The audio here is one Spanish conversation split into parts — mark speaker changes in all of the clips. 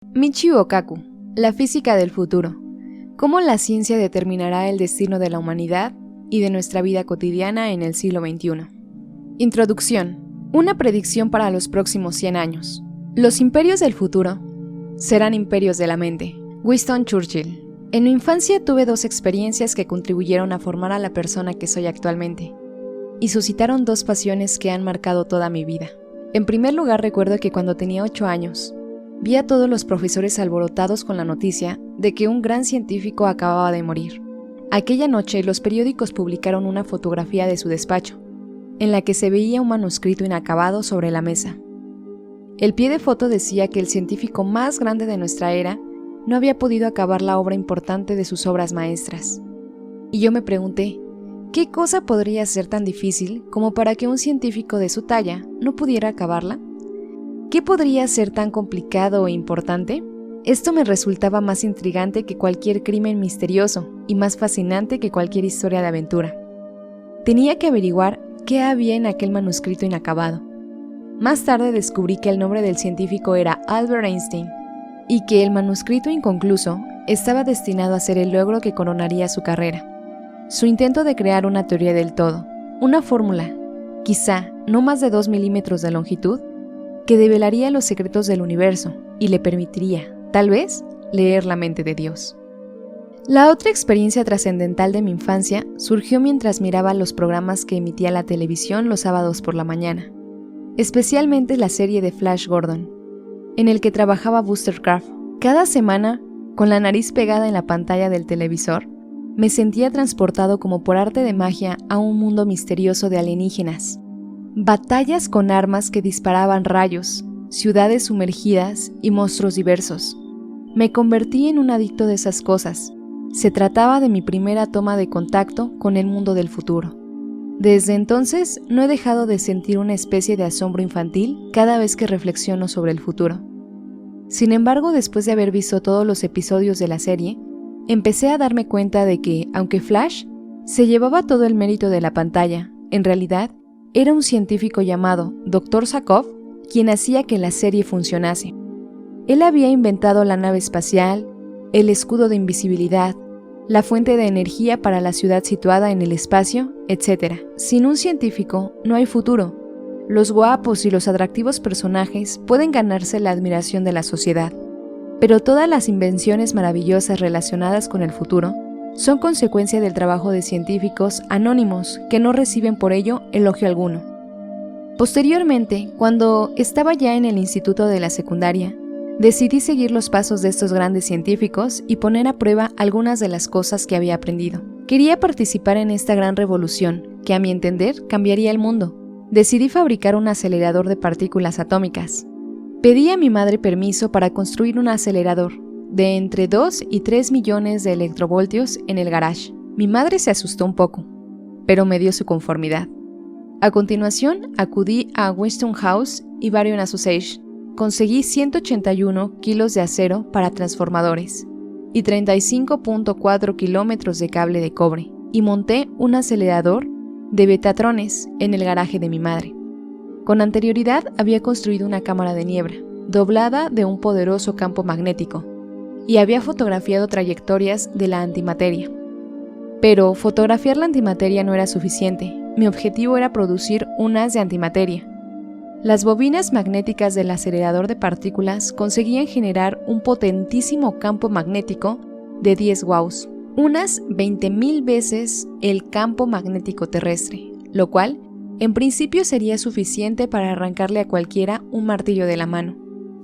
Speaker 1: Michio Kaku, la física del futuro. ¿Cómo la ciencia determinará el destino de la humanidad y de nuestra vida cotidiana en el siglo XXI? Introducción. Una predicción para los próximos 100 años. Los imperios del futuro serán imperios de la mente. Winston Churchill. En mi infancia tuve dos experiencias que contribuyeron a formar a la persona que soy actualmente, y suscitaron dos pasiones que han marcado toda mi vida. En primer lugar, recuerdo que cuando tenía 8 años, vi a todos los profesores alborotados con la noticia de que un gran científico acababa de morir. Aquella noche, los periódicos publicaron una fotografía de su despacho, en la que se veía un manuscrito inacabado sobre la mesa. El pie de foto decía que el científico más grande de nuestra era no había podido acabar la obra importante de sus obras maestras. Y yo me pregunté, ¿qué cosa podría ser tan difícil como para que un científico de su talla no pudiera acabarla? ¿Qué podría ser tan complicado e importante? Esto me resultaba más intrigante que cualquier crimen misterioso y más fascinante que cualquier historia de aventura. Tenía que averiguar qué había en aquel manuscrito inacabado. Más tarde descubrí que el nombre del científico era Albert Einstein y que el manuscrito inconcluso estaba destinado a ser el logro que coronaría su carrera. Su intento de crear una teoría del todo, una fórmula, quizá no más de 2 milímetros de longitud, que develaría los secretos del universo y le permitiría, tal vez, leer la mente de Dios. La otra experiencia trascendental de mi infancia surgió mientras miraba los programas que emitía la televisión los sábados por la mañana, especialmente la serie de Flash Gordon, en el que trabajaba Buster Crumb. Cada semana, con la nariz pegada en la pantalla del televisor, me sentía transportado como por arte de magia a un mundo misterioso de alienígenas. Batallas con armas que disparaban rayos, ciudades sumergidas y monstruos diversos. Me convertí en un adicto de esas cosas. Se trataba de mi primera toma de contacto con el mundo del futuro. Desde entonces no he dejado de sentir una especie de asombro infantil cada vez que reflexiono sobre el futuro. Sin embargo, después de haber visto todos los episodios de la serie, empecé a darme cuenta de que, aunque Flash se llevaba todo el mérito de la pantalla, en realidad era un científico llamado Dr. Sakov quien hacía que la serie funcionase. Él había inventado la nave espacial, el escudo de invisibilidad, la fuente de energía para la ciudad situada en el espacio, etc. Sin un científico no hay futuro. Los guapos y los atractivos personajes pueden ganarse la admiración de la sociedad, pero todas las invenciones maravillosas relacionadas con el futuro son consecuencia del trabajo de científicos anónimos que no reciben por ello elogio alguno. Posteriormente, cuando estaba ya en el instituto de la secundaria, decidí seguir los pasos de estos grandes científicos y poner a prueba algunas de las cosas que había aprendido. Quería participar en esta gran revolución, que a mi entender cambiaría el mundo. Decidí fabricar un acelerador de partículas atómicas. Pedí a mi madre permiso para construir un acelerador de entre 2 y 3 millones de electrovoltios en el garage. Mi madre se asustó un poco, pero me dio su conformidad. A continuación, acudí a Westinghouse y Varian Associates. Conseguí 181 kilos de acero para transformadores y 35.4 kilómetros de cable de cobre y monté un acelerador de betatrones en el garaje de mi madre. Con anterioridad había construido una cámara de niebla, doblada de un poderoso campo magnético, y había fotografiado trayectorias de la antimateria. Pero fotografiar la antimateria no era suficiente, mi objetivo era producir un haz de antimateria. Las bobinas magnéticas del acelerador de partículas conseguían generar un potentísimo campo magnético de 10 gauss, unas 20.000 veces el campo magnético terrestre, lo cual en principio sería suficiente para arrancarle a cualquiera un martillo de la mano.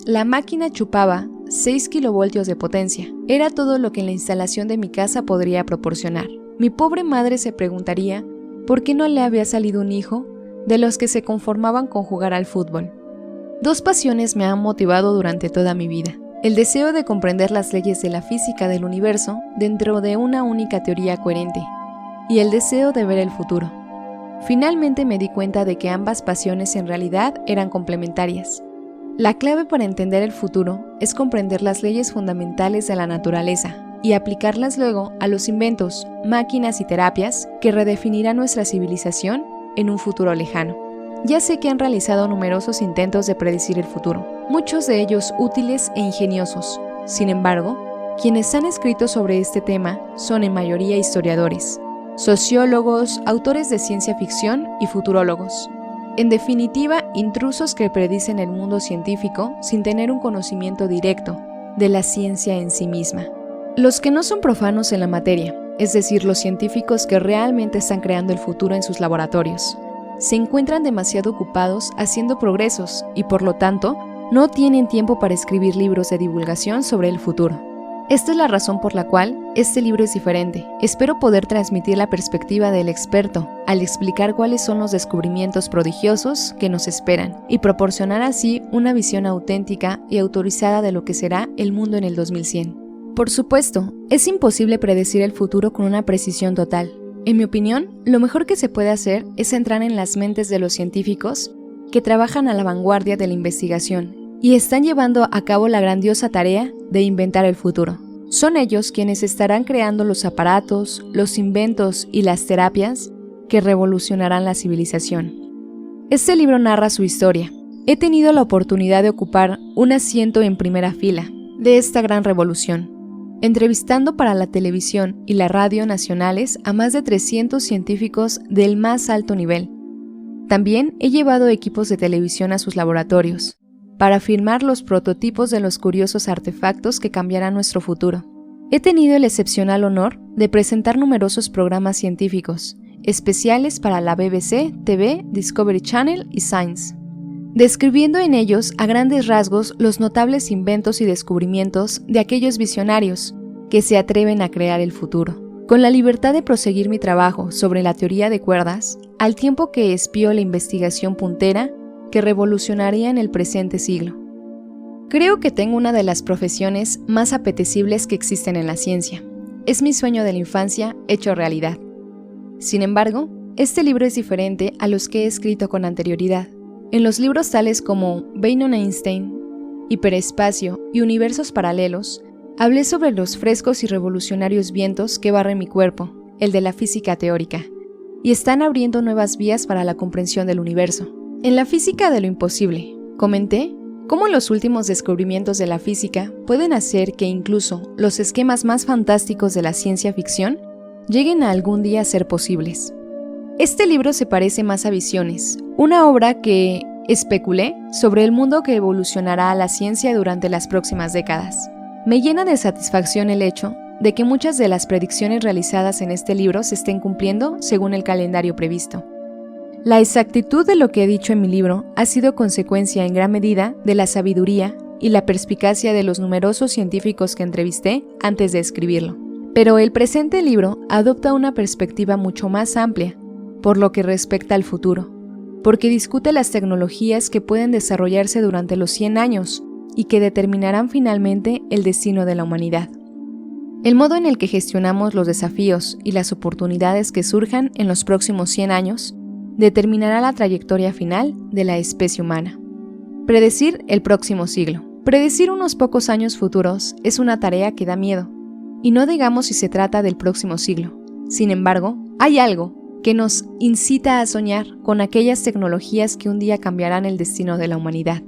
Speaker 1: La máquina chupaba 6 kilovoltios de potencia, era todo lo que la instalación de mi casa podría proporcionar. Mi pobre madre se preguntaría por qué no le había salido un hijo de los que se conformaban con jugar al fútbol. Dos pasiones me han motivado durante toda mi vida: el deseo de comprender las leyes de la física del universo dentro de una única teoría coherente, y el deseo de ver el futuro. Finalmente me di cuenta de que ambas pasiones en realidad eran complementarias. La clave para entender el futuro es comprender las leyes fundamentales de la naturaleza y aplicarlas luego a los inventos, máquinas y terapias que redefinirán nuestra civilización en un futuro lejano. Ya sé que han realizado numerosos intentos de predecir el futuro, muchos de ellos útiles e ingeniosos. Sin embargo, quienes han escrito sobre este tema son en mayoría historiadores, sociólogos, autores de ciencia ficción y futurólogos. En definitiva, intrusos que predicen el mundo científico sin tener un conocimiento directo de la ciencia en sí misma. Los que no son profanos en la materia, es decir, los científicos que realmente están creando el futuro en sus laboratorios, se encuentran demasiado ocupados haciendo progresos y por lo tanto no tienen tiempo para escribir libros de divulgación sobre el futuro. Esta es la razón por la cual este libro es diferente. Espero poder transmitir la perspectiva del experto al explicar cuáles son los descubrimientos prodigiosos que nos esperan y proporcionar así una visión auténtica y autorizada de lo que será el mundo en el 2100. Por supuesto, es imposible predecir el futuro con una precisión total. En mi opinión, lo mejor que se puede hacer es entrar en las mentes de los científicos que trabajan a la vanguardia de la investigación y están llevando a cabo la grandiosa tarea de inventar el futuro. Son ellos quienes estarán creando los aparatos, los inventos y las terapias que revolucionarán la civilización. Este libro narra su historia. He tenido la oportunidad de ocupar un asiento en primera fila de esta gran revolución, entrevistando para la televisión y la radio nacionales a más de 300 científicos del más alto nivel. También he llevado equipos de televisión a sus laboratorios para filmar los prototipos de los curiosos artefactos que cambiarán nuestro futuro. He tenido el excepcional honor de presentar numerosos programas científicos, especiales para la BBC, TV, Discovery Channel y Science, describiendo en ellos a grandes rasgos los notables inventos y descubrimientos de aquellos visionarios que se atreven a crear el futuro, con la libertad de proseguir mi trabajo sobre la teoría de cuerdas, al tiempo que espío la investigación puntera que revolucionaría en el presente siglo. Creo que tengo una de las profesiones más apetecibles que existen en la ciencia. Es mi sueño de la infancia hecho realidad. Sin embargo, este libro es diferente a los que he escrito con anterioridad. En los libros tales como Beynon Einstein, Hiperespacio y Universos Paralelos, hablé sobre los frescos y revolucionarios vientos que barren mi cuerpo, el de la física teórica, y están abriendo nuevas vías para la comprensión del universo. En la física de lo imposible, comenté cómo los últimos descubrimientos de la física pueden hacer que incluso los esquemas más fantásticos de la ciencia ficción lleguen a algún día a ser posibles. Este libro se parece más a Visiones, una obra que especulé sobre el mundo que evolucionará a la ciencia durante las próximas décadas. Me llena de satisfacción el hecho de que muchas de las predicciones realizadas en este libro se estén cumpliendo según el calendario previsto. La exactitud de lo que he dicho en mi libro ha sido consecuencia en gran medida de la sabiduría y la perspicacia de los numerosos científicos que entrevisté antes de escribirlo. Pero el presente libro adopta una perspectiva mucho más amplia por lo que respecta al futuro, porque discute las tecnologías que pueden desarrollarse durante los 100 años y que determinarán finalmente el destino de la humanidad. El modo en el que gestionamos los desafíos y las oportunidades que surjan en los próximos 100 años determinará la trayectoria final de la especie humana. Predecir el próximo siglo. Predecir unos pocos años futuros es una tarea que da miedo, y no digamos si se trata del próximo siglo. Sin embargo, hay algo que nos incita a soñar con aquellas tecnologías que un día cambiarán el destino de la humanidad.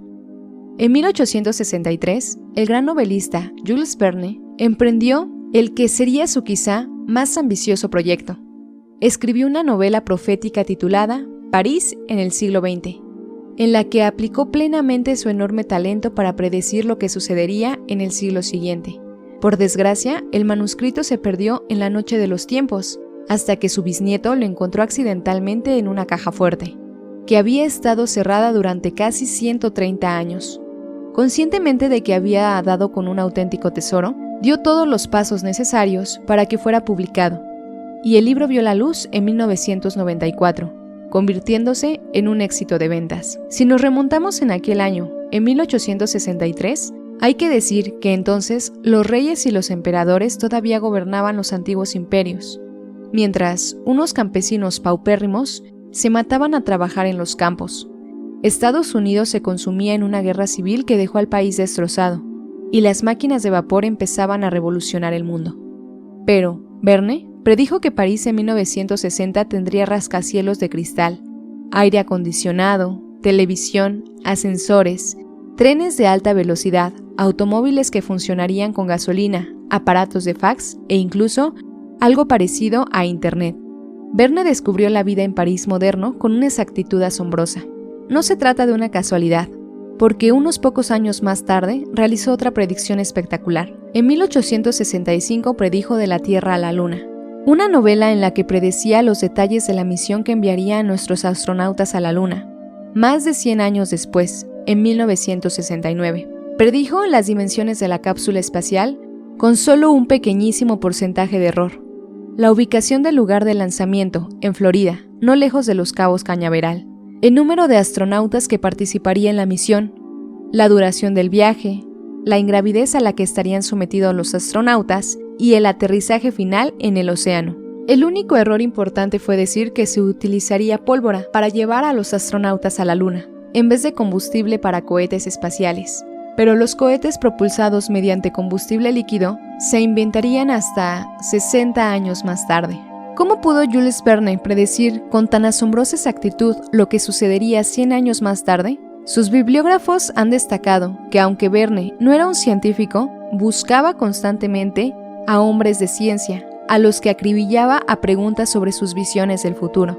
Speaker 1: En 1863, el gran novelista Jules Verne emprendió el que sería su quizá más ambicioso proyecto. Escribió una novela profética titulada París en el siglo XX, en la que aplicó plenamente su enorme talento para predecir lo que sucedería en el siglo siguiente. Por desgracia, el manuscrito se perdió en la noche de los tiempos, hasta que su bisnieto lo encontró accidentalmente en una caja fuerte, que había estado cerrada durante casi 130 años. Conscientemente de que había dado con un auténtico tesoro, dio todos los pasos necesarios para que fuera publicado, y el libro vio la luz en 1994, convirtiéndose en un éxito de ventas. Si nos remontamos en aquel año, en 1863, hay que decir que entonces los reyes y los emperadores todavía gobernaban los antiguos imperios, mientras unos campesinos paupérrimos se mataban a trabajar en los campos. Estados Unidos se consumía en una guerra civil que dejó al país destrozado, y las máquinas de vapor empezaban a revolucionar el mundo. Pero Verne predijo que París en 1960 tendría rascacielos de cristal, aire acondicionado, televisión, ascensores, trenes de alta velocidad, automóviles que funcionarían con gasolina, aparatos de fax e incluso algo parecido a Internet. Verne descubrió la vida en París moderno con una exactitud asombrosa. No se trata de una casualidad, porque unos pocos años más tarde realizó otra predicción espectacular. En 1865 predijo de la Tierra a la Luna, una novela en la que predecía los detalles de la misión que enviaría a nuestros astronautas a la Luna. Más de 100 años después, en 1969, predijo las dimensiones de la cápsula espacial con solo un pequeñísimo porcentaje de error. La ubicación del lugar de lanzamiento, en Florida, no lejos de los Cabos Cañaveral, el número de astronautas que participaría en la misión, la duración del viaje, la ingravidez a la que estarían sometidos los astronautas y el aterrizaje final en el océano. El único error importante fue decir que se utilizaría pólvora para llevar a los astronautas a la Luna, en vez de combustible para cohetes espaciales. Pero los cohetes propulsados mediante combustible líquido se inventarían hasta 60 años más tarde. ¿Cómo pudo Jules Verne predecir con tan asombrosa exactitud lo que sucedería 100 años más tarde? Sus bibliógrafos han destacado que aunque Verne no era un científico, buscaba constantemente a hombres de ciencia, a los que acribillaba a preguntas sobre sus visiones del futuro.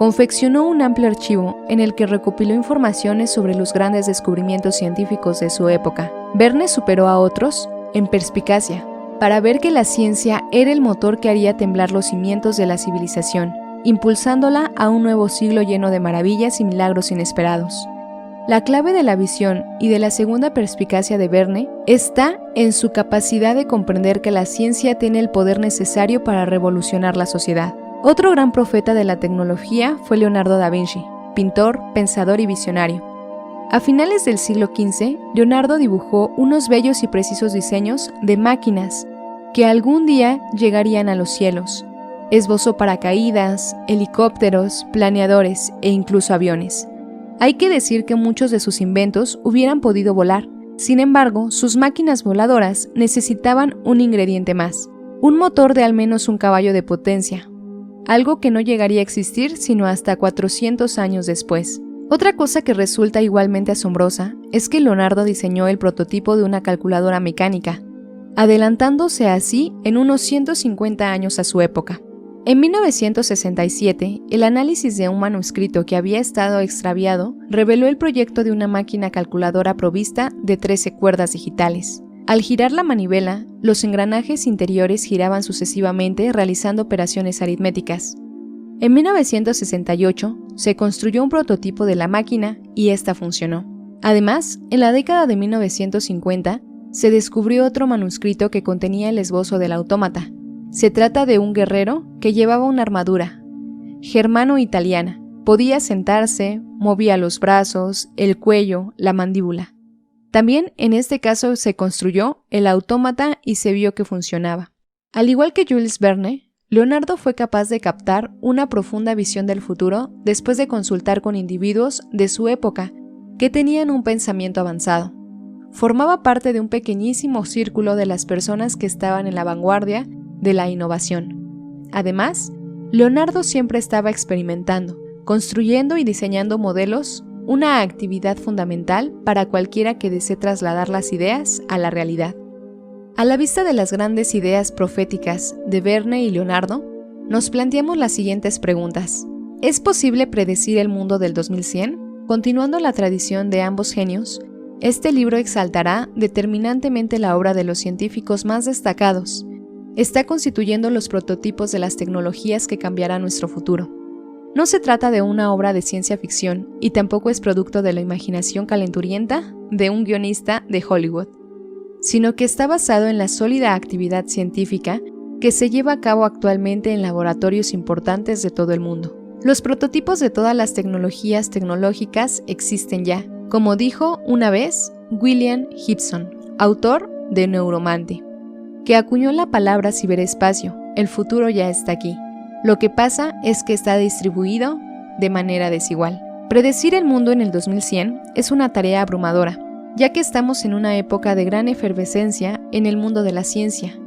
Speaker 1: Confeccionó un amplio archivo en el que recopiló informaciones sobre los grandes descubrimientos científicos de su época. Verne superó a otros en perspicacia, para ver que la ciencia era el motor que haría temblar los cimientos de la civilización, impulsándola a un nuevo siglo lleno de maravillas y milagros inesperados. La clave de la visión y de la segunda perspicacia de Verne está en su capacidad de comprender que la ciencia tiene el poder necesario para revolucionar la sociedad. Otro gran profeta de la tecnología fue Leonardo da Vinci, pintor, pensador y visionario. A finales del siglo XV, Leonardo dibujó unos bellos y precisos diseños de máquinas que algún día llegarían a los cielos. Esbozó paracaídas, helicópteros, planeadores e incluso aviones. Hay que decir que muchos de sus inventos hubieran podido volar. Sin embargo, sus máquinas voladoras necesitaban un ingrediente más, un motor de al menos un caballo de potencia, algo que no llegaría a existir sino hasta 400 años después. Otra cosa que resulta igualmente asombrosa es que Leonardo diseñó el prototipo de una calculadora mecánica, adelantándose así en unos 150 años a su época. En 1967, el análisis de un manuscrito que había estado extraviado reveló el proyecto de una máquina calculadora provista de 13 cuerdas digitales. Al girar la manivela, los engranajes interiores giraban sucesivamente realizando operaciones aritméticas. En 1968, se construyó un prototipo de la máquina y esta funcionó. Además, en la década de 1950, se descubrió otro manuscrito que contenía el esbozo del autómata. Se trata de un guerrero que llevaba una armadura germano-italiana. Podía sentarse, movía los brazos, el cuello, la mandíbula. También en este caso se construyó el autómata y se vio que funcionaba. Al igual que Jules Verne, Leonardo fue capaz de captar una profunda visión del futuro después de consultar con individuos de su época que tenían un pensamiento avanzado. Formaba parte de un pequeñísimo círculo de las personas que estaban en la vanguardia de la innovación. Además, Leonardo siempre estaba experimentando, construyendo y diseñando modelos, una actividad fundamental para cualquiera que desee trasladar las ideas a la realidad. A la vista de las grandes ideas proféticas de Verne y Leonardo, nos planteamos las siguientes preguntas. ¿Es posible predecir el mundo del 2100? Continuando la tradición de ambos genios, este libro exaltará determinantemente la obra de los científicos más destacados. Está constituyendo los prototipos de las tecnologías que cambiarán nuestro futuro. No se trata de una obra de ciencia ficción y tampoco es producto de la imaginación calenturienta de un guionista de Hollywood, sino que está basado en la sólida actividad científica que se lleva a cabo actualmente en laboratorios importantes de todo el mundo. Los prototipos de todas las tecnologías tecnológicas existen ya, como dijo una vez William Gibson, autor de Neuromantic, que acuñó la palabra ciberespacio. El futuro ya está aquí. Lo que pasa es que está distribuido de manera desigual. Predecir el mundo en el 2100 es una tarea abrumadora, ya que estamos en una época de gran efervescencia en el mundo de la ciencia,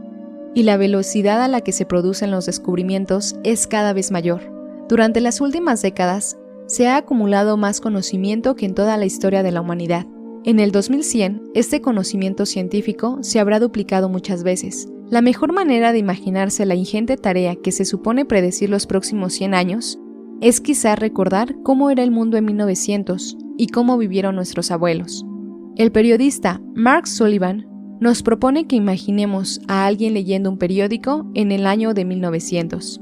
Speaker 1: y la velocidad a la que se producen los descubrimientos es cada vez mayor. Durante las últimas décadas, se ha acumulado más conocimiento que en toda la historia de la humanidad. En el 2100, este conocimiento científico se habrá duplicado muchas veces. La mejor manera de imaginarse la ingente tarea que se supone predecir los próximos 100 años es quizá recordar cómo era el mundo en 1900 y cómo vivieron nuestros abuelos. El periodista Mark Sullivan nos propone que imaginemos a alguien leyendo un periódico en el año de 1900.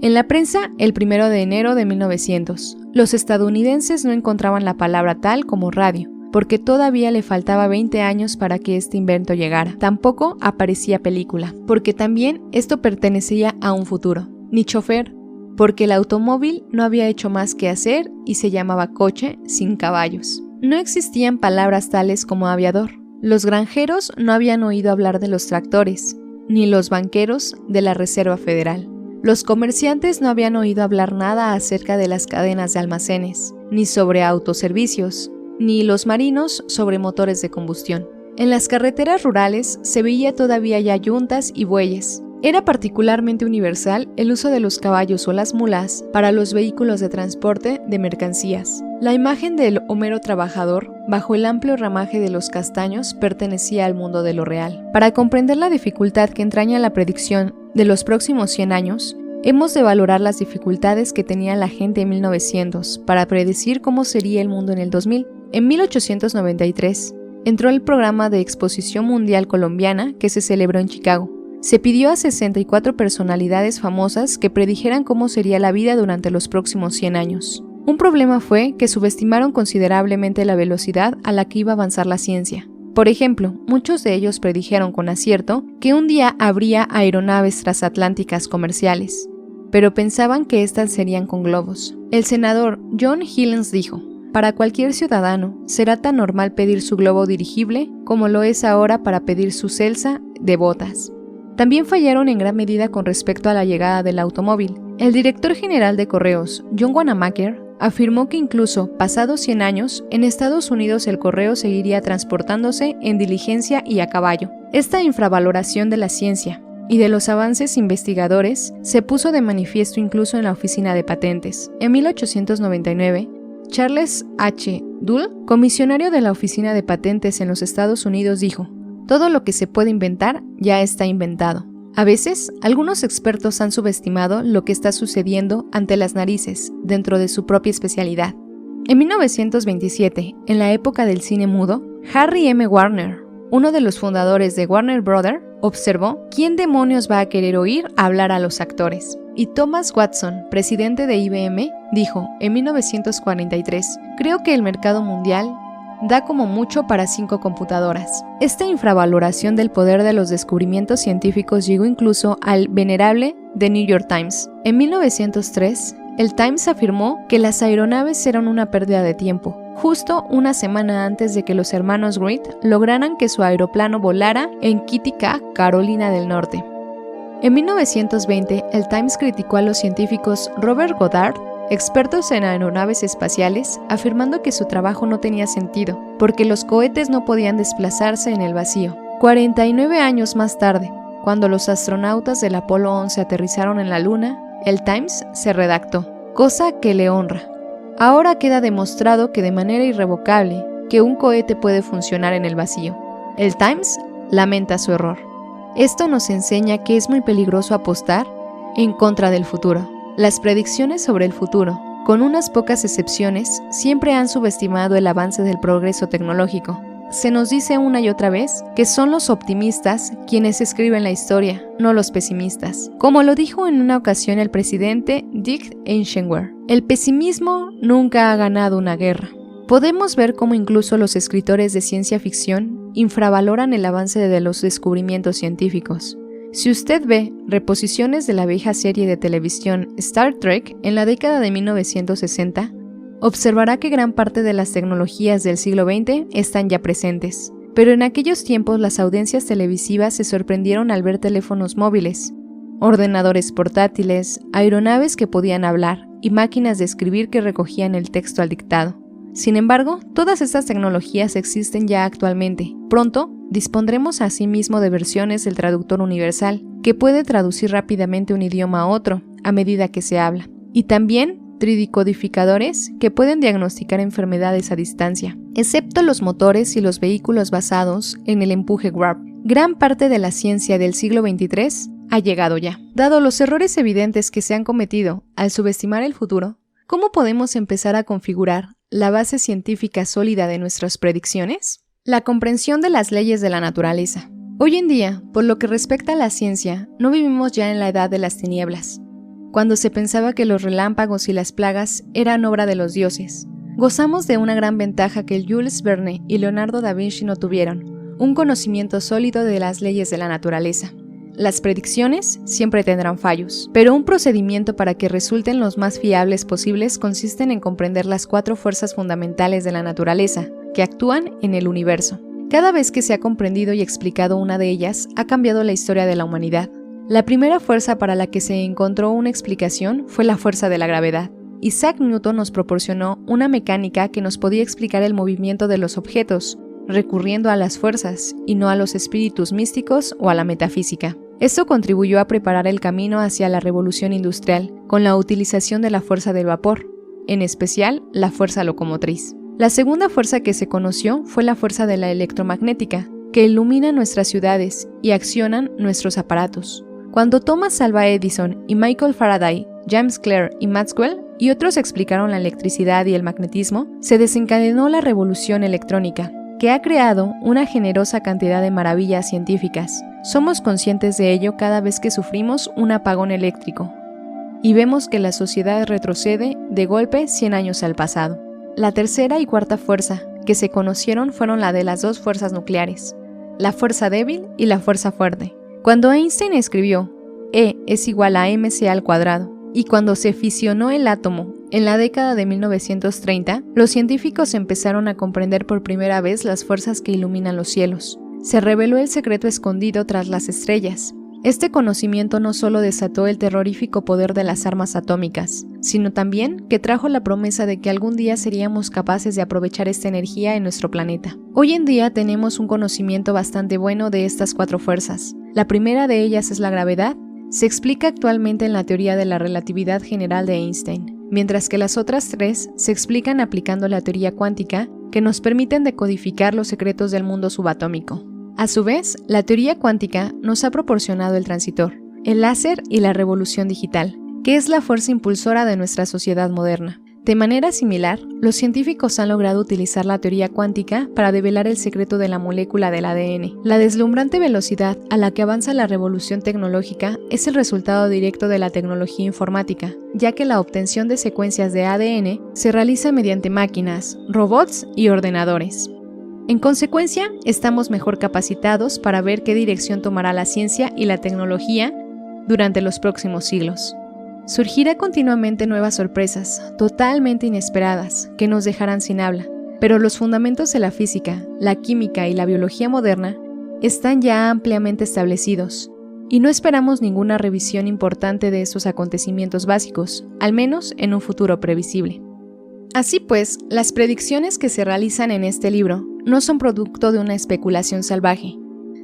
Speaker 1: En la prensa, el 1 de enero de 1900, los estadounidenses no encontraban la palabra tal como radio, porque todavía le faltaba 20 años para que este invento llegara. Tampoco aparecía película, porque también esto pertenecía a un futuro. Ni chofer, porque el automóvil no había hecho más que hacer y se llamaba coche sin caballos. No existían palabras tales como aviador. Los granjeros no habían oído hablar de los tractores, ni los banqueros de la Reserva Federal. Los comerciantes no habían oído hablar nada acerca de las cadenas de almacenes, ni sobre autoservicios, ni los marinos sobre motores de combustión. En las carreteras rurales se veía todavía ya yuntas y bueyes. Era particularmente universal el uso de los caballos o las mulas para los vehículos de transporte de mercancías. La imagen del Homero trabajador, bajo el amplio ramaje de los castaños, pertenecía al mundo de lo real. Para comprender la dificultad que entraña la predicción de los próximos 100 años, hemos de valorar las dificultades que tenía la gente en 1900 para predecir cómo sería el mundo en el 2000. En 1893, entró el programa de Exposición Mundial Colombiana que se celebró en Chicago. Se pidió a 64 personalidades famosas que predijeran cómo sería la vida durante los próximos 100 años. Un problema fue que subestimaron considerablemente la velocidad a la que iba a avanzar la ciencia. Por ejemplo, muchos de ellos predijeron con acierto que un día habría aeronaves transatlánticas comerciales, pero pensaban que éstas serían con globos. El senador John Hillens dijo: para cualquier ciudadano será tan normal pedir su globo dirigible como lo es ahora para pedir su celsa de botas. También fallaron en gran medida con respecto a la llegada del automóvil. El director general de Correos, John Wanamaker, afirmó que incluso pasados 100 años, en Estados Unidos el correo seguiría transportándose en diligencia y a caballo. Esta infravaloración de la ciencia y de los avances investigadores se puso de manifiesto incluso en la oficina de patentes. En 1899, Charles H. Dull, comisionario de la Oficina de Patentes en los Estados Unidos, dijo: todo lo que se puede inventar ya está inventado. A veces, algunos expertos han subestimado lo que está sucediendo ante las narices dentro de su propia especialidad. En 1927, en la época del cine mudo, Harry M. Warner, uno de los fundadores de Warner Brothers, observó: ¿quién demonios va a querer oír hablar a los actores? Y Thomas Watson, presidente de IBM, dijo en 1943: creo que el mercado mundial da como mucho para 5 computadoras. Esta infravaloración del poder de los descubrimientos científicos llegó incluso al venerable The New York Times. En 1903, el Times afirmó que las aeronaves eran una pérdida de tiempo, justo una semana antes de que los hermanos Wright lograran que su aeroplano volara en Kitty Cay, Carolina del Norte. En 1920, el Times criticó a los científicos Robert Goddard, expertos en aeronaves espaciales, afirmando que su trabajo no tenía sentido, porque los cohetes no podían desplazarse en el vacío. 49 años más tarde, cuando los astronautas del Apolo 11 aterrizaron en la Luna, el Times se redactó: cosa que le honra. Ahora queda demostrado que de manera irrevocable que un cohete puede funcionar en el vacío. El Times lamenta su error. Esto nos enseña que es muy peligroso apostar en contra del futuro. Las predicciones sobre el futuro, con unas pocas excepciones, siempre han subestimado el avance del progreso tecnológico. Se nos dice una y otra vez que son los optimistas quienes escriben la historia, no los pesimistas. Como lo dijo en una ocasión el presidente Dick Eisenhower: el pesimismo nunca ha ganado una guerra. Podemos ver cómo incluso los escritores de ciencia ficción infravaloran el avance de los descubrimientos científicos. Si usted ve reposiciones de la vieja serie de televisión Star Trek en la década de 1960, observará que gran parte de las tecnologías del siglo XX están ya presentes. Pero en aquellos tiempos las audiencias televisivas se sorprendieron al ver teléfonos móviles, ordenadores portátiles, aeronaves que podían hablar y máquinas de escribir que recogían el texto al dictado. Sin embargo, todas estas tecnologías existen ya actualmente. Pronto, dispondremos asimismo de versiones del traductor universal, que puede traducir rápidamente un idioma a otro, a medida que se habla. Y también nutridicodificadores que pueden diagnosticar enfermedades a distancia, excepto los motores y los vehículos basados en el empuje warp. Gran parte de la ciencia del siglo XXIII ha llegado ya. Dado los errores evidentes que se han cometido al subestimar el futuro, ¿cómo podemos empezar a configurar la base científica sólida de nuestras predicciones? La comprensión de las leyes de la naturaleza. Hoy en día, por lo que respecta a la ciencia, no vivimos ya en la edad de las tinieblas, cuando se pensaba que los relámpagos y las plagas eran obra de los dioses. Gozamos de una gran ventaja que Jules Verne y Leonardo da Vinci no tuvieron, un conocimiento sólido de las leyes de la naturaleza. Las predicciones siempre tendrán fallos, pero un procedimiento para que resulten los más fiables posibles consiste en comprender las 4 fuerzas fundamentales de la naturaleza que actúan en el universo. Cada vez que se ha comprendido y explicado una de ellas, ha cambiado la historia de la humanidad. La primera fuerza para la que se encontró una explicación fue la fuerza de la gravedad. Isaac Newton nos proporcionó una mecánica que nos podía explicar el movimiento de los objetos, recurriendo a las fuerzas y no a los espíritus místicos o a la metafísica. Esto contribuyó a preparar el camino hacia la revolución industrial, con la utilización de la fuerza del vapor, en especial la fuerza locomotriz. La segunda fuerza que se conoció fue la fuerza de la electromagnética, que ilumina nuestras ciudades y accionan nuestros aparatos. Cuando Thomas Alva Edison y Michael Faraday, James Clerk y Maxwell y otros explicaron la electricidad y el magnetismo, se desencadenó la revolución electrónica, que ha creado una generosa cantidad de maravillas científicas. Somos conscientes de ello cada vez que sufrimos un apagón eléctrico, y vemos que la sociedad retrocede de golpe 100 años al pasado. La tercera y cuarta fuerza que se conocieron fueron la de las 2 fuerzas nucleares, la fuerza débil y la fuerza fuerte. Cuando Einstein escribió E es igual a mc al cuadrado, y cuando se fisionó el átomo en la década de 1930, los científicos empezaron a comprender por primera vez las fuerzas que iluminan los cielos. Se reveló el secreto escondido tras las estrellas. Este conocimiento no solo desató el terrorífico poder de las armas atómicas, sino también que trajo la promesa de que algún día seríamos capaces de aprovechar esta energía en nuestro planeta. Hoy en día tenemos un conocimiento bastante bueno de estas 4 fuerzas. La primera de ellas es la gravedad. Se explica actualmente en la teoría de la relatividad general de Einstein, mientras que las otras 3 se explican aplicando la teoría cuántica, que nos permiten decodificar los secretos del mundo subatómico. A su vez, la teoría cuántica nos ha proporcionado el transitor, el láser y la revolución digital, que es la fuerza impulsora de nuestra sociedad moderna. De manera similar, los científicos han logrado utilizar la teoría cuántica para develar el secreto de la molécula del ADN. La deslumbrante velocidad a la que avanza la revolución tecnológica es el resultado directo de la tecnología informática, ya que la obtención de secuencias de ADN se realiza mediante máquinas, robots y ordenadores. En consecuencia, estamos mejor capacitados para ver qué dirección tomará la ciencia y la tecnología durante los próximos siglos. Surgirá continuamente nuevas sorpresas, totalmente inesperadas, que nos dejarán sin habla, pero los fundamentos de la física, la química y la biología moderna están ya ampliamente establecidos, y no esperamos ninguna revisión importante de esos acontecimientos básicos, al menos en un futuro previsible. Así pues, las predicciones que se realizan en este libro no son producto de una especulación salvaje,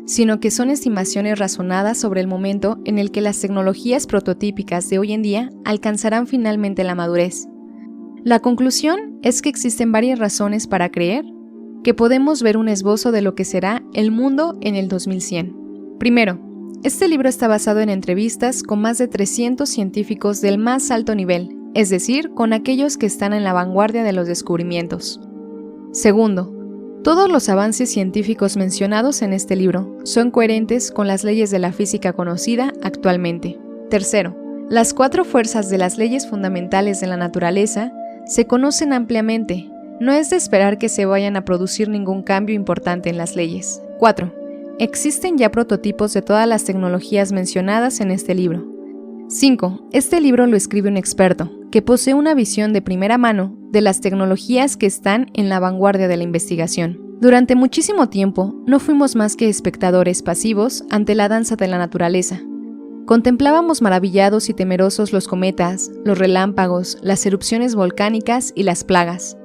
Speaker 1: sino que son estimaciones razonadas sobre el momento en el que las tecnologías prototípicas de hoy en día alcanzarán finalmente la madurez. La conclusión es que existen varias razones para creer que podemos ver un esbozo de lo que será el mundo en el 2100. Primero, este libro está basado en entrevistas con más de 300 científicos del más alto nivel, es decir, con aquellos que están en la vanguardia de los descubrimientos. Segundo, todos los avances científicos mencionados en este libro son coherentes con las leyes de la física conocida actualmente. Tercero, las 4 fuerzas de las leyes fundamentales de la naturaleza se conocen ampliamente. No es de esperar que se vayan a producir ningún cambio importante en las leyes. 4. Existen ya prototipos de todas las tecnologías mencionadas en este libro. 5. Este libro lo escribe un experto, que posee una visión de primera mano de las tecnologías que están en la vanguardia de la investigación. Durante muchísimo tiempo, no fuimos más que espectadores pasivos ante la danza de la naturaleza. Contemplábamos maravillados y temerosos los cometas, los relámpagos, las erupciones volcánicas y las plagas,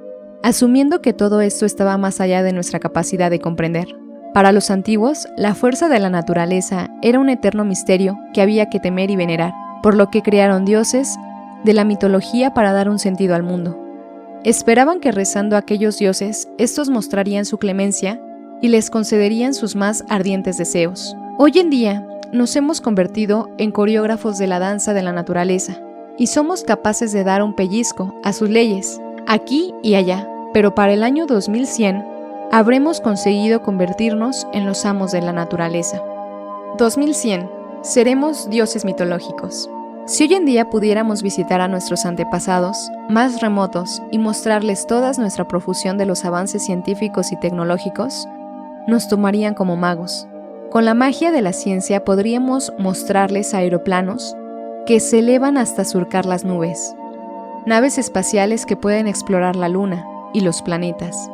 Speaker 1: asumiendo que todo esto estaba más allá de nuestra capacidad de comprender. Para los antiguos, la fuerza de la naturaleza era un eterno misterio que había que temer y venerar, por lo que crearon dioses de la mitología para dar un sentido al mundo. Esperaban que rezando a aquellos dioses, estos mostrarían su clemencia y les concederían sus más ardientes deseos. Hoy en día, nos hemos convertido en coreógrafos de la danza de la naturaleza y somos capaces de dar un pellizco a sus leyes, aquí y allá, pero para el año 2100 habremos conseguido convertirnos en los amos de la naturaleza. 2100. Seremos dioses mitológicos. Si hoy en día pudiéramos visitar a nuestros antepasados más remotos y mostrarles toda nuestra profusión de los avances científicos y tecnológicos, nos tomarían como magos. Con la magia de la ciencia podríamos mostrarles aeroplanos que se elevan hasta surcar las nubes, naves espaciales que pueden explorar la Luna y los planetas,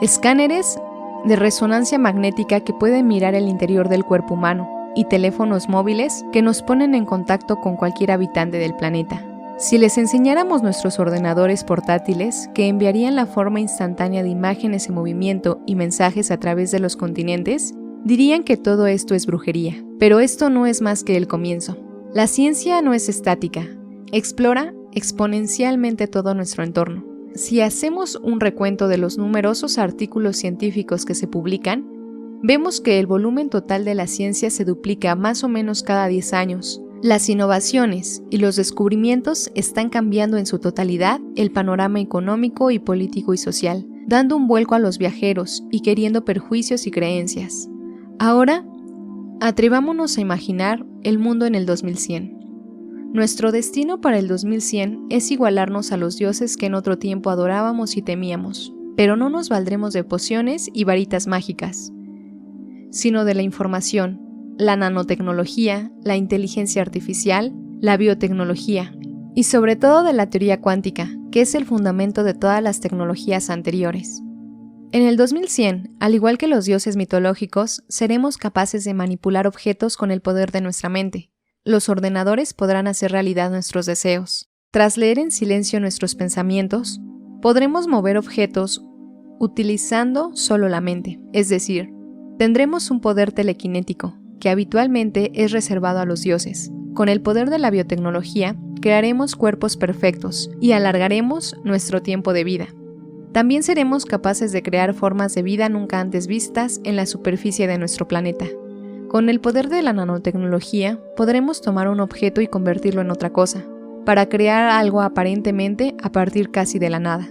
Speaker 1: escáneres de resonancia magnética que pueden mirar el interior del cuerpo humano y teléfonos móviles que nos ponen en contacto con cualquier habitante del planeta. Si les enseñáramos nuestros ordenadores portátiles que enviarían la forma instantánea de imágenes en movimiento y mensajes a través de los continentes, dirían que todo esto es brujería. Pero esto no es más que el comienzo. La ciencia no es estática, explora exponencialmente todo nuestro entorno. Si hacemos un recuento de los numerosos artículos científicos que se publican, vemos que el volumen total de la ciencia se duplica más o menos cada 10 años. Las innovaciones y los descubrimientos están cambiando en su totalidad el panorama económico y político y social, dando un vuelco a los viajeros y queriendo perjuicios y creencias. Ahora, atrevámonos a imaginar el mundo en el 2100. Nuestro destino para el 2100 es igualarnos a los dioses que en otro tiempo adorábamos y temíamos, pero no nos valdremos de pociones y varitas mágicas, sino de la información, la nanotecnología, la inteligencia artificial, la biotecnología y sobre todo de la teoría cuántica, que es el fundamento de todas las tecnologías anteriores. En el 2100, al igual que los dioses mitológicos, seremos capaces de manipular objetos con el poder de nuestra mente. Los ordenadores podrán hacer realidad nuestros deseos. Tras leer en silencio nuestros pensamientos, podremos mover objetos utilizando solo la mente, es decir, tendremos un poder telequinético, que habitualmente es reservado a los dioses. Con el poder de la biotecnología, crearemos cuerpos perfectos y alargaremos nuestro tiempo de vida. También seremos capaces de crear formas de vida nunca antes vistas en la superficie de nuestro planeta. Con el poder de la nanotecnología, podremos tomar un objeto y convertirlo en otra cosa, para crear algo aparentemente a partir casi de la nada.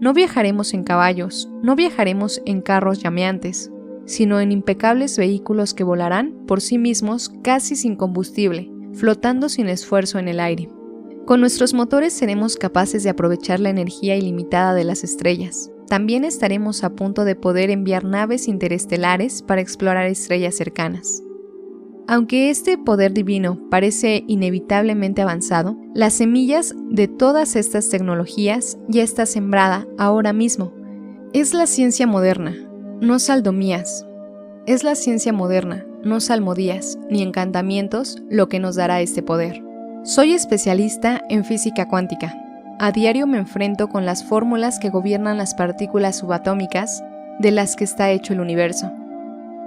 Speaker 1: No viajaremos en caballos, no viajaremos en carros llameantes, sino en impecables vehículos que volarán por sí mismos casi sin combustible, flotando sin esfuerzo en el aire. Con nuestros motores seremos capaces de aprovechar la energía ilimitada de las estrellas. También estaremos a punto de poder enviar naves interestelares para explorar estrellas cercanas. Aunque este poder divino parece inevitablemente avanzado, las semillas de todas estas tecnologías ya está sembrada ahora mismo. Es la ciencia moderna, no saldomías. Es la ciencia moderna, no salmodías ni encantamientos lo que nos dará este poder. Soy especialista en física cuántica. A diario me enfrento con las fórmulas que gobiernan las partículas subatómicas de las que está hecho el universo.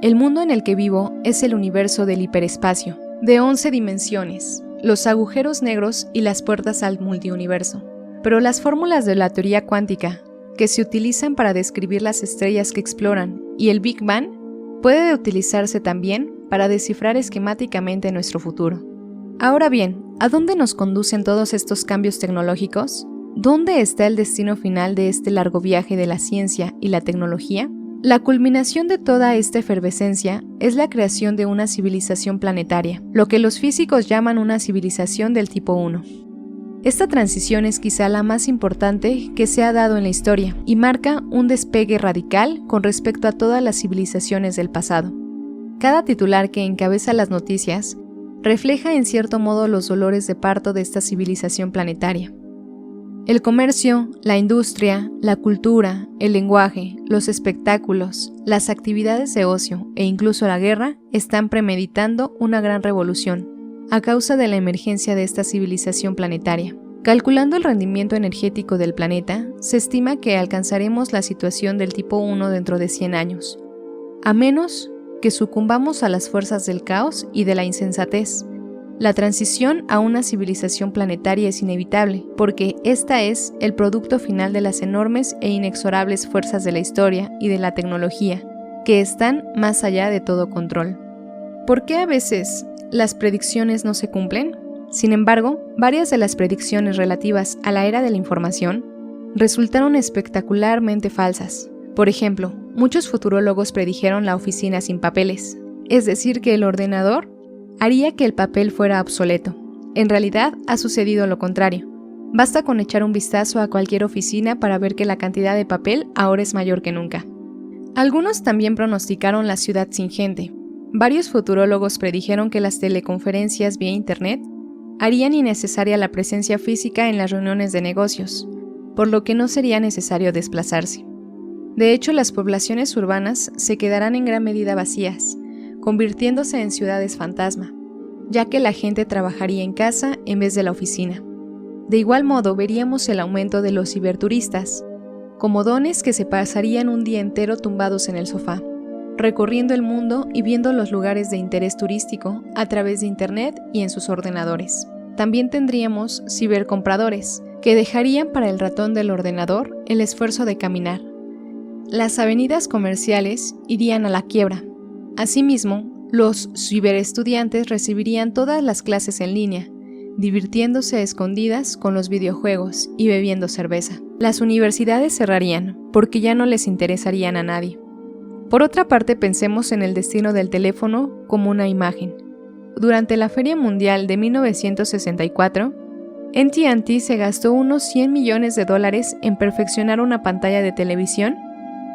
Speaker 1: El mundo en el que vivo es el universo del hiperespacio, de 11 dimensiones, los agujeros negros y las puertas al multiuniverso. Pero las fórmulas de la teoría cuántica, que se utilizan para describir las estrellas que exploran, y el Big Bang, puede utilizarse también para descifrar esquemáticamente nuestro futuro. Ahora bien, ¿a dónde nos conducen todos estos cambios tecnológicos? ¿Dónde está el destino final de este largo viaje de la ciencia y la tecnología? La culminación de toda esta efervescencia es la creación de una civilización planetaria, lo que los físicos llaman una civilización del tipo 1. Esta transición es quizá la más importante que se ha dado en la historia y marca un despegue radical con respecto a todas las civilizaciones del pasado. Cada titular que encabeza las noticias refleja en cierto modo los dolores de parto de esta civilización planetaria. El comercio, la industria, la cultura, el lenguaje, los espectáculos, las actividades de ocio e incluso la guerra están premeditando una gran revolución a causa de la emergencia de esta civilización planetaria. Calculando el rendimiento energético del planeta, se estima que alcanzaremos la situación del tipo 1 dentro de 100 años, a menos que sucumbamos a las fuerzas del caos y de la insensatez. La transición a una civilización planetaria es inevitable, porque esta es el producto final de las enormes e inexorables fuerzas de la historia y de la tecnología, que están más allá de todo control. ¿Por qué a veces las predicciones no se cumplen? Sin embargo, varias de las predicciones relativas a la era de la información resultaron espectacularmente falsas. Por ejemplo, muchos futurólogos predijeron la oficina sin papeles, es decir, que el ordenador haría que el papel fuera obsoleto. En realidad, ha sucedido lo contrario. Basta con echar un vistazo a cualquier oficina para ver que la cantidad de papel ahora es mayor que nunca. Algunos también pronosticaron la ciudad sin gente. Varios futurólogos predijeron que las teleconferencias vía Internet harían innecesaria la presencia física en las reuniones de negocios, por lo que no sería necesario desplazarse. De hecho, las poblaciones urbanas se quedarán en gran medida vacías, convirtiéndose en ciudades fantasma, ya que la gente trabajaría en casa en vez de la oficina. De igual modo, veríamos el aumento de los ciberturistas, comodones que se pasarían un día entero tumbados en el sofá, recorriendo el mundo y viendo los lugares de interés turístico a través de Internet y en sus ordenadores. También tendríamos cibercompradores, que dejarían para el ratón del ordenador el esfuerzo de caminar. Las avenidas comerciales irían a la quiebra. Asimismo, los ciberestudiantes recibirían todas las clases en línea, divirtiéndose a escondidas con los videojuegos y bebiendo cerveza. Las universidades cerrarían, porque ya no les interesarían a nadie. Por otra parte, pensemos en el destino del teléfono como una imagen. Durante la Feria Mundial de 1964, AT&T se gastó unos $100 millones en perfeccionar una pantalla de televisión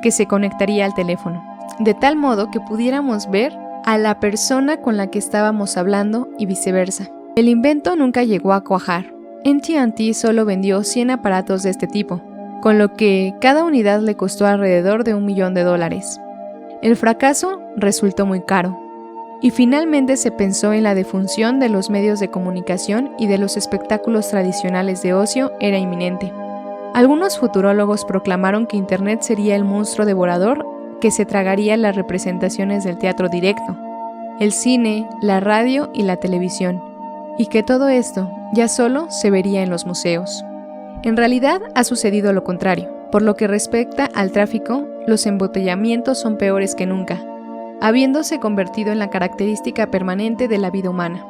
Speaker 1: que se conectaría al teléfono, de tal modo que pudiéramos ver a la persona con la que estábamos hablando y viceversa. El invento nunca llegó a cuajar. AT&T solo vendió 100 aparatos de este tipo, con lo que cada unidad le costó alrededor de $1 millón. El fracaso resultó muy caro, y finalmente se pensó en la defunción de los medios de comunicación y de los espectáculos tradicionales de ocio era inminente. Algunos futurólogos proclamaron que Internet sería el monstruo devorador que se tragaría las representaciones del teatro directo, el cine, la radio y la televisión, y que todo esto ya solo se vería en los museos. En realidad ha sucedido lo contrario. Por lo que respecta al tráfico, los embotellamientos son peores que nunca, habiéndose convertido en la característica permanente de la vida humana.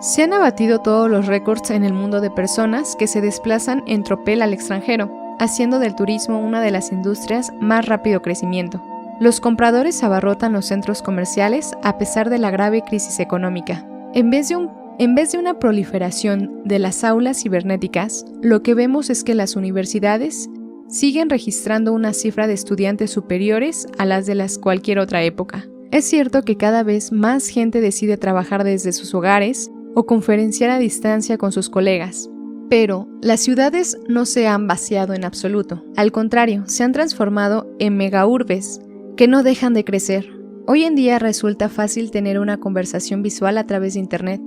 Speaker 1: Se han abatido todos los récords en el mundo de personas que se desplazan en tropel al extranjero, haciendo del turismo una de las industrias más rápido crecimiento. Los compradores abarrotan los centros comerciales a pesar de la grave crisis económica. En vez de una proliferación de las aulas cibernéticas, lo que vemos es que las universidades siguen registrando una cifra de estudiantes superiores a las de cualquier otra época. Es cierto que cada vez más gente decide trabajar desde sus hogares o conferenciar a distancia con sus colegas, pero las ciudades no se han vaciado en absoluto. Al contrario, se han transformado en megaurbes que no dejan de crecer. Hoy en día resulta fácil tener una conversación visual a través de Internet,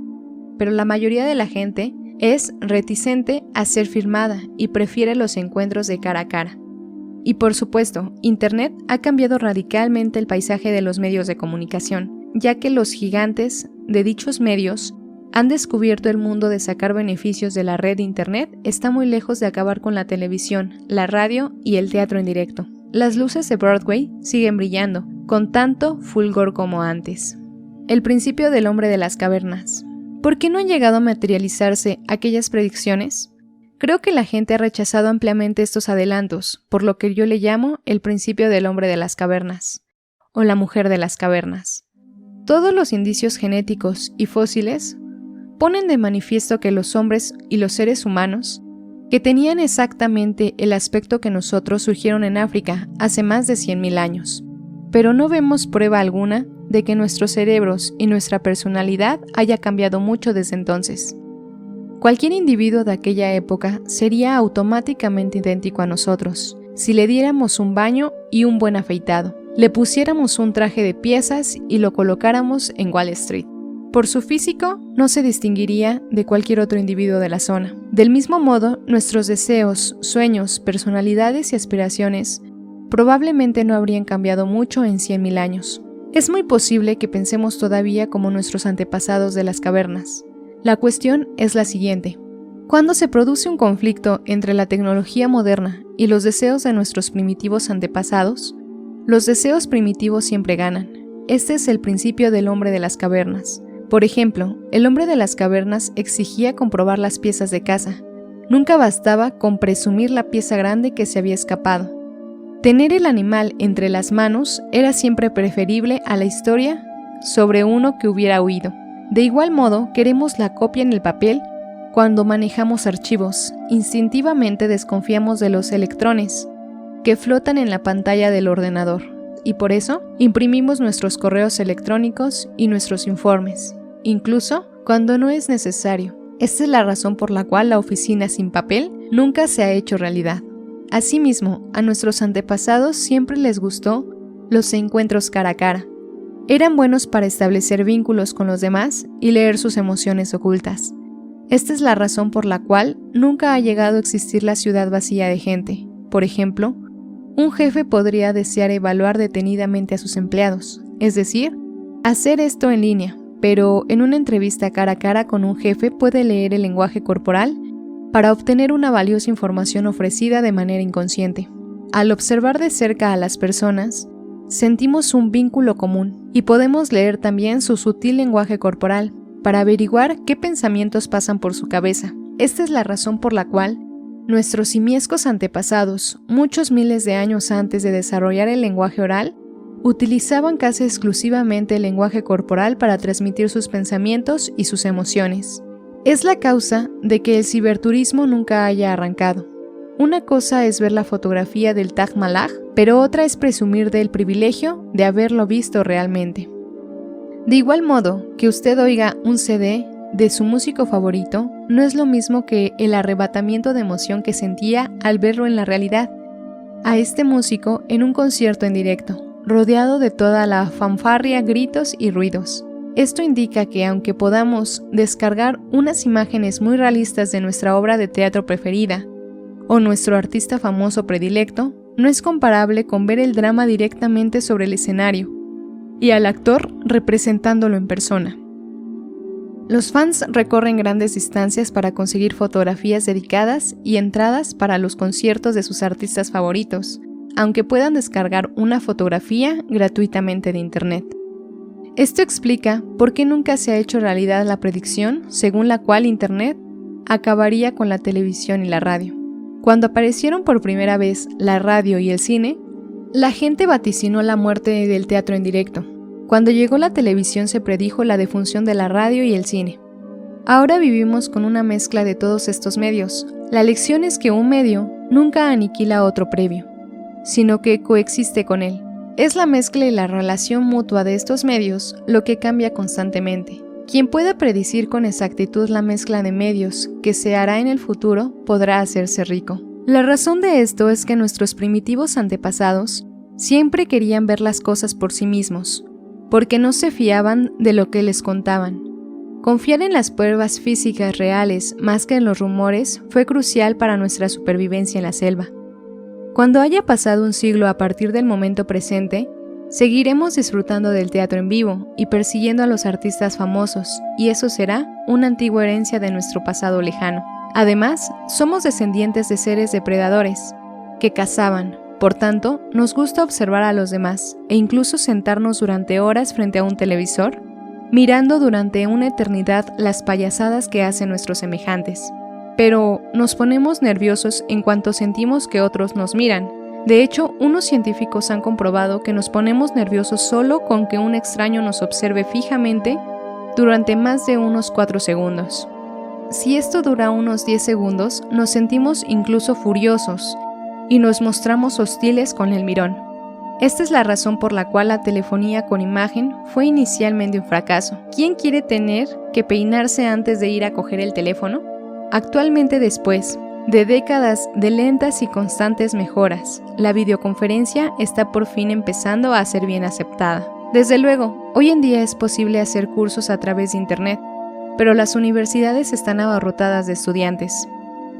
Speaker 1: pero la mayoría de la gente es reticente a ser filmada y prefiere los encuentros de cara a cara. Y por supuesto, Internet ha cambiado radicalmente el paisaje de los medios de comunicación, ya que los gigantes de dichos medios han descubierto el mundo de sacar beneficios de la red de Internet está muy lejos de acabar con la televisión, la radio y el teatro en directo. Las luces de Broadway siguen brillando, con tanto fulgor como antes. El principio del hombre de las cavernas. ¿Por qué no han llegado a materializarse aquellas predicciones? Creo que la gente ha rechazado ampliamente estos adelantos, por lo que yo le llamo el principio del hombre de las cavernas, o la mujer de las cavernas. Todos los indicios genéticos y fósiles ponen de manifiesto que los hombres y los seres humanos, que tenían exactamente el aspecto que nosotros, surgieron en África hace más de 100.000 años. Pero no vemos prueba alguna de que nuestros cerebros y nuestra personalidad haya cambiado mucho desde entonces. Cualquier individuo de aquella época sería automáticamente idéntico a nosotros, si le diéramos un baño y un buen afeitado, le pusiéramos un traje de piezas y lo colocáramos en Wall Street. Por su físico, no se distinguiría de cualquier otro individuo de la zona. Del mismo modo, nuestros deseos, sueños, personalidades y aspiraciones probablemente no habrían cambiado mucho en 100.000 años. Es muy posible que pensemos todavía como nuestros antepasados de las cavernas. La cuestión es la siguiente. Cuando se produce un conflicto entre la tecnología moderna y los deseos de nuestros primitivos antepasados, los deseos primitivos siempre ganan. Este es el principio del hombre de las cavernas. Por ejemplo, el hombre de las cavernas exigía comprobar las piezas de caza. Nunca bastaba con presumir la pieza grande que se había escapado. Tener el animal entre las manos era siempre preferible a la historia sobre uno que hubiera huido. De igual modo, queremos la copia en el papel. Cuando manejamos archivos, instintivamente desconfiamos de los electrones que flotan en la pantalla del ordenador, y por eso imprimimos nuestros correos electrónicos y nuestros informes, incluso cuando no es necesario. Esta es la razón por la cual la oficina sin papel nunca se ha hecho realidad. Asimismo, a nuestros antepasados siempre les gustó los encuentros cara a cara. Eran buenos para establecer vínculos con los demás y leer sus emociones ocultas. Esta es la razón por la cual nunca ha llegado a existir la ciudad vacía de gente. Por ejemplo, un jefe podría desear evaluar detenidamente a sus empleados, es decir, hacer esto en línea, pero en una entrevista cara a cara con un jefe puede leer el lenguaje corporal para obtener una valiosa información ofrecida de manera inconsciente. Al observar de cerca a las personas, sentimos un vínculo común y podemos leer también su sutil lenguaje corporal para averiguar qué pensamientos pasan por su cabeza. Esta es la razón por la cual nuestros simiescos antepasados, muchos miles de años antes de desarrollar el lenguaje oral, utilizaban casi exclusivamente el lenguaje corporal para transmitir sus pensamientos y sus emociones. Es la causa de que el ciberturismo nunca haya arrancado. Una cosa es ver la fotografía del Taj Mahal, pero otra es presumir del privilegio de haberlo visto realmente. De igual modo, que usted oiga un CD de su músico favorito no es lo mismo que el arrebatamiento de emoción que sentía al verlo en la realidad. A este músico en un concierto en directo, rodeado de toda la fanfarria, gritos y ruidos. Esto indica que aunque podamos descargar unas imágenes muy realistas de nuestra obra de teatro preferida o nuestro artista famoso predilecto, no es comparable con ver el drama directamente sobre el escenario y al actor representándolo en persona. Los fans recorren grandes distancias para conseguir fotografías dedicadas y entradas para los conciertos de sus artistas favoritos, aunque puedan descargar una fotografía gratuitamente de internet. Esto explica por qué nunca se ha hecho realidad la predicción según la cual internet acabaría con la televisión y la radio. Cuando aparecieron por primera vez la radio y el cine, la gente vaticinó la muerte del teatro en directo. Cuando llegó la televisión se predijo la defunción de la radio y el cine. Ahora vivimos con una mezcla de todos estos medios. La lección es que un medio nunca aniquila a otro previo, sino que coexiste con él. Es la mezcla y la relación mutua de estos medios lo que cambia constantemente. Quien pueda predecir con exactitud la mezcla de medios que se hará en el futuro podrá hacerse rico. La razón de esto es que nuestros primitivos antepasados siempre querían ver las cosas por sí mismos, porque no se fiaban de lo que les contaban. Confiar en las pruebas físicas reales más que en los rumores fue crucial para nuestra supervivencia en la selva. Cuando haya pasado un siglo a partir del momento presente, seguiremos disfrutando del teatro en vivo y persiguiendo a los artistas famosos, y eso será una antigua herencia de nuestro pasado lejano. Además, somos descendientes de seres depredadores que cazaban. Por tanto, nos gusta observar a los demás e incluso sentarnos durante horas frente a un televisor, mirando durante una eternidad las payasadas que hacen nuestros semejantes. Pero nos ponemos nerviosos en cuanto sentimos que otros nos miran. De hecho, unos científicos han comprobado que nos ponemos nerviosos solo con que un extraño nos observe fijamente durante más de unos 4 segundos. Si esto dura unos 10 segundos, nos sentimos incluso furiosos y nos mostramos hostiles con el mirón. Esta es la razón por la cual la telefonía con imagen fue inicialmente un fracaso. ¿Quién quiere tener que peinarse antes de ir a coger el teléfono? Actualmente, después de décadas de lentas y constantes mejoras, la videoconferencia está por fin empezando a ser bien aceptada. Desde luego, hoy en día es posible hacer cursos a través de internet, pero las universidades están abarrotadas de estudiantes.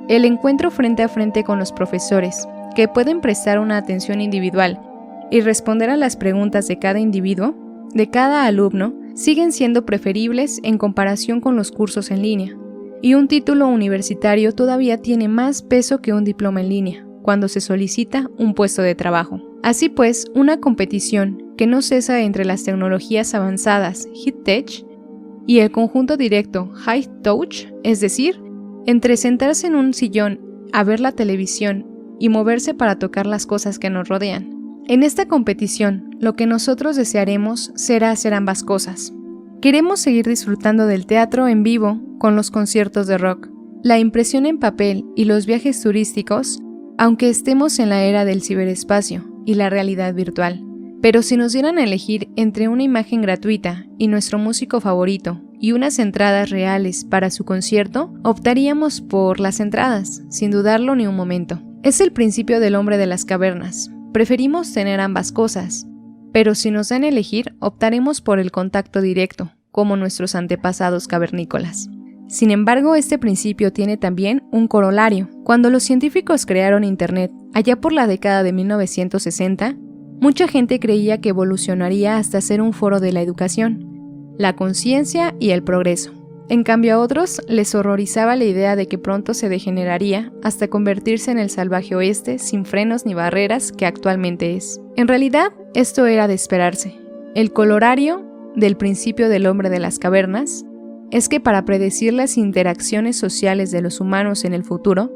Speaker 1: El encuentro frente a frente con los profesores, que pueden prestar una atención individual y responder a las preguntas de cada individuo, de cada alumno, siguen siendo preferibles en comparación con los cursos en línea, y un título universitario todavía tiene más peso que un diploma en línea cuando se solicita un puesto de trabajo. Así pues, una competición que no cesa entre las tecnologías avanzadas High Tech y el conjunto directo High Touch, es decir, entre sentarse en un sillón a ver la televisión y moverse para tocar las cosas que nos rodean. En esta competición, lo que nosotros desearemos será hacer ambas cosas. Queremos seguir disfrutando del teatro en vivo con los conciertos de rock, la impresión en papel y los viajes turísticos, aunque estemos en la era del ciberespacio y la realidad virtual. Pero si nos dieran a elegir entre una imagen gratuita y nuestro músico favorito y unas entradas reales para su concierto, optaríamos por las entradas, sin dudarlo ni un momento. Es el principio del hombre de las cavernas. Preferimos tener ambas cosas, pero si nos dan a elegir, optaremos por el contacto directo, como nuestros antepasados cavernícolas. Sin embargo, este principio tiene también un corolario. Cuando los científicos crearon Internet, allá por la década de 1960, mucha gente creía que evolucionaría hasta ser un foro de la educación, la conciencia y el progreso. En cambio, a otros les horrorizaba la idea de que pronto se degeneraría hasta convertirse en el salvaje oeste sin frenos ni barreras que actualmente es. En realidad, esto era de esperarse. El corolario del principio del hombre de las cavernas es que para predecir las interacciones sociales de los humanos en el futuro,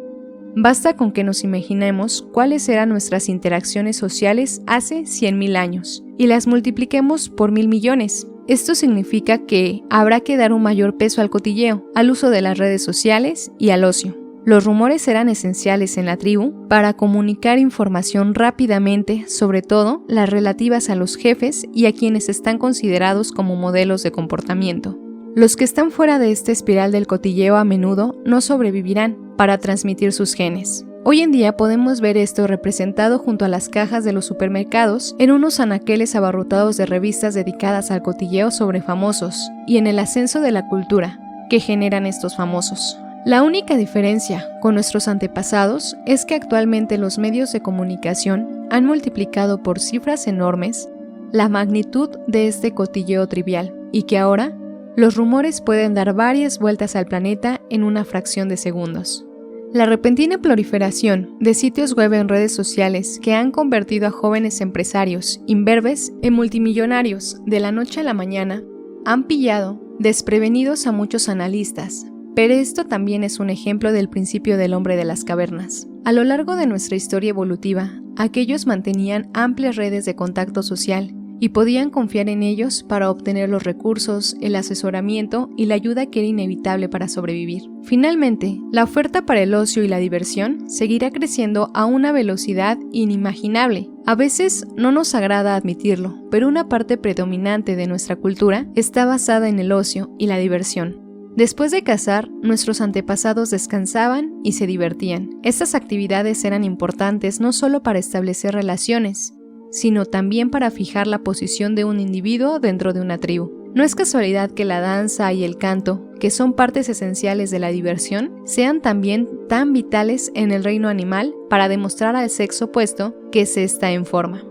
Speaker 1: basta con que nos imaginemos cuáles eran nuestras interacciones sociales hace 100.000 años y las multipliquemos por 1.000 millones. Esto significa que habrá que dar un mayor peso al cotilleo, al uso de las redes sociales y al ocio. Los rumores eran esenciales en la tribu para comunicar información rápidamente, sobre todo las relativas a los jefes y a quienes están considerados como modelos de comportamiento. Los que están fuera de esta espiral del cotilleo a menudo no sobrevivirán para transmitir sus genes. Hoy en día podemos ver esto representado junto a las cajas de los supermercados en unos anaqueles abarrotados de revistas dedicadas al cotilleo sobre famosos y en el ascenso de la cultura que generan estos famosos. La única diferencia con nuestros antepasados es que actualmente los medios de comunicación han multiplicado por cifras enormes la magnitud de este cotilleo trivial y que ahora los rumores pueden dar varias vueltas al planeta en una fracción de segundos. La repentina proliferación de sitios web en redes sociales que han convertido a jóvenes empresarios imberbes en multimillonarios de la noche a la mañana han pillado desprevenidos a muchos analistas, pero esto también es un ejemplo del principio del hombre de las cavernas. A lo largo de nuestra historia evolutiva, aquellos mantenían amplias redes de contacto social y podían confiar en ellos para obtener los recursos, el asesoramiento y la ayuda que era inevitable para sobrevivir. Finalmente, la oferta para el ocio y la diversión seguirá creciendo a una velocidad inimaginable. A veces no nos agrada admitirlo, pero una parte predominante de nuestra cultura está basada en el ocio y la diversión. Después de cazar, nuestros antepasados descansaban y se divertían. Estas actividades eran importantes no solo para establecer relaciones, sino también para fijar la posición de un individuo dentro de una tribu. No es casualidad que la danza y el canto, que son partes esenciales de la diversión, sean también tan vitales en el reino animal para demostrar al sexo opuesto que se está en forma.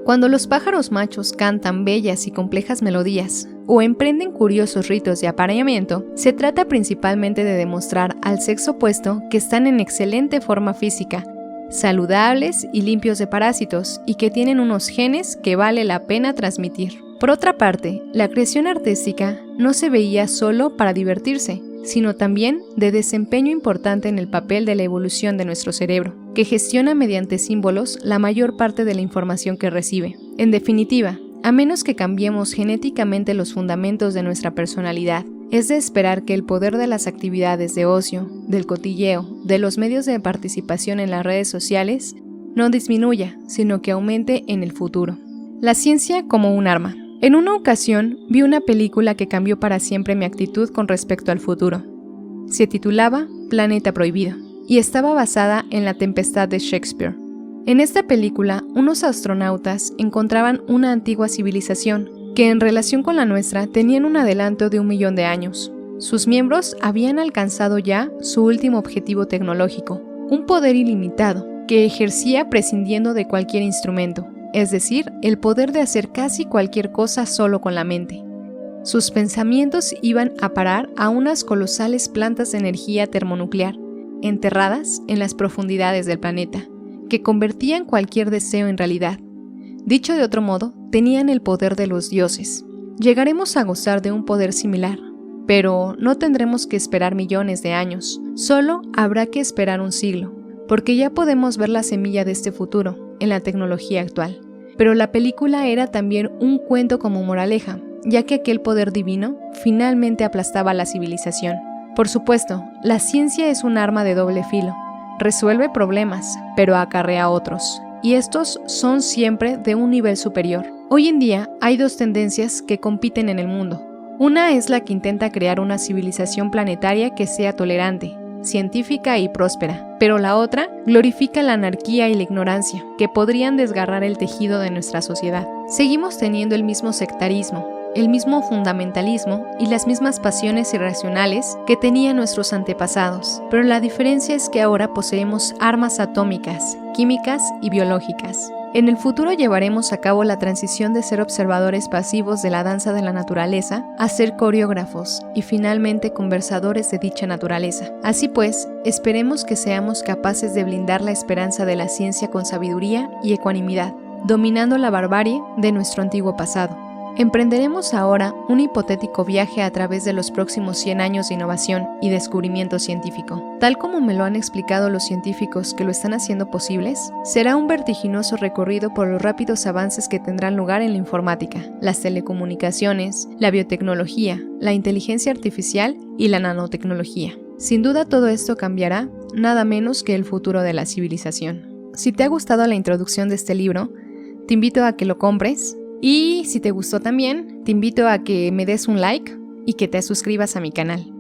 Speaker 1: Cuando los pájaros machos cantan bellas y complejas melodías o emprenden curiosos ritos de apareamiento, se trata principalmente de demostrar al sexo opuesto que están en excelente forma física, saludables y limpios de parásitos y que tienen unos genes que vale la pena transmitir. Por otra parte, la creación artística no se veía solo para divertirse, sino también de desempeño importante en el papel de la evolución de nuestro cerebro, que gestiona mediante símbolos la mayor parte de la información que recibe. En definitiva, a menos que cambiemos genéticamente los fundamentos de nuestra personalidad, es de esperar que el poder de las actividades de ocio, del cotilleo, de los medios de participación en las redes sociales, no disminuya, sino que aumente en el futuro. La ciencia como un arma. En una ocasión vi una película que cambió para siempre mi actitud con respecto al futuro. Se titulaba Planeta Prohibido y estaba basada en La Tempestad de Shakespeare. En esta película, unos astronautas encontraban una antigua civilización que en relación con la nuestra tenían un adelanto de 1.000.000 de años. Sus miembros habían alcanzado ya su último objetivo tecnológico, un poder ilimitado que ejercía prescindiendo de cualquier instrumento, es decir, el poder de hacer casi cualquier cosa solo con la mente. Sus pensamientos iban a parar a unas colosales plantas de energía termonuclear, enterradas en las profundidades del planeta, que convertían cualquier deseo en realidad. Dicho de otro modo, tenían el poder de los dioses. Llegaremos a gozar de un poder similar, pero no tendremos que esperar millones de años, solo habrá que esperar un siglo, porque ya podemos ver la semilla de este futuro en la tecnología actual. Pero la película era también un cuento como moraleja, ya que aquel poder divino finalmente aplastaba a la civilización. Por supuesto, la ciencia es un arma de doble filo. Resuelve problemas, pero acarrea otros, y estos son siempre de un nivel superior. Hoy en día hay dos tendencias que compiten en el mundo. Una es la que intenta crear una civilización planetaria que sea tolerante, científica y próspera, pero la otra glorifica la anarquía y la ignorancia, que podrían desgarrar el tejido de nuestra sociedad. Seguimos teniendo el mismo sectarismo, el mismo fundamentalismo y las mismas pasiones irracionales que tenían nuestros antepasados, pero la diferencia es que ahora poseemos armas atómicas, químicas y biológicas. En el futuro llevaremos a cabo la transición de ser observadores pasivos de la danza de la naturaleza a ser coreógrafos y finalmente conversadores de dicha naturaleza. Así pues, esperemos que seamos capaces de blindar la esperanza de la ciencia con sabiduría y ecuanimidad, dominando la barbarie de nuestro antiguo pasado. Emprenderemos ahora un hipotético viaje a través de los próximos 100 años de innovación y descubrimiento científico. Tal como me lo han explicado los científicos que lo están haciendo posibles, será un vertiginoso recorrido por los rápidos avances que tendrán lugar en la informática, las telecomunicaciones, la biotecnología, la inteligencia artificial y la nanotecnología. Sin duda todo esto cambiará nada menos que el futuro de la civilización. Si te ha gustado la introducción de este libro, te invito a que lo compres. Y si te gustó también, te invito a que me des un like y que te suscribas a mi canal.